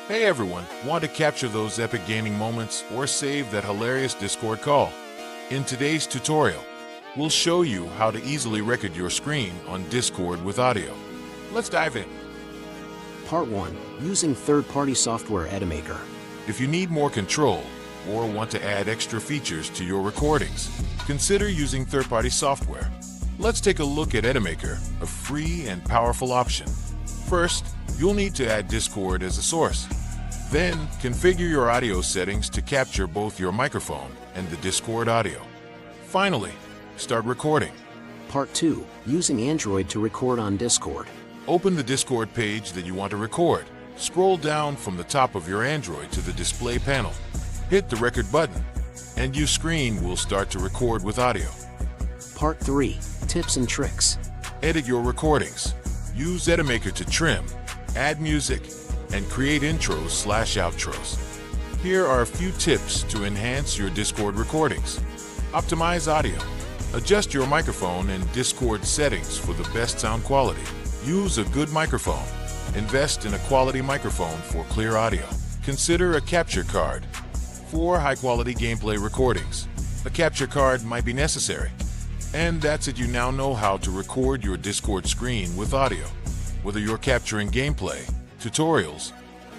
Hey everyone, want to capture those epic gaming moments or save that hilarious Discord call? In today's tutorial, we'll show you how to easily record your screen on Discord with audio. Let's dive in. Part 1. Using third-party software Edimaker. If you need more control or want to add extra features to your recordings, consider using third-party software. Let's take a look at Edimaker, a free and powerful option. First, you'll need to add Discord as a source. Then, configure your audio settings to capture both your microphone and the Discord audio. Finally, start recording. Part 2. Using Android to record on Discord. Open the Discord page that you want to record. Scroll down from the top of your Android to the display panel. Hit the record button, and your screen will start to record with audio. Part 3. Tips and tricks. Edit your recordings. Use Edimaker to trim, add music, and create intros/outros. Here are a few tips to enhance your Discord recordings. Optimize audio. Adjust your microphone and Discord settings for the best sound quality. Use a good microphone. Invest in a quality microphone for clear audio. Consider a capture card. For high-quality gameplay recordings, a capture card might be necessary. And that's it, you now know how to record your Discord screen with audio. Whether you're capturing gameplay, tutorials,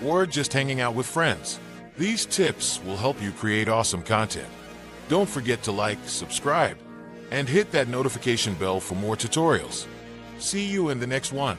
or just hanging out with friends, these tips will help you create awesome content. Don't forget to like, subscribe, and hit that notification bell for more tutorials. See you in the next one.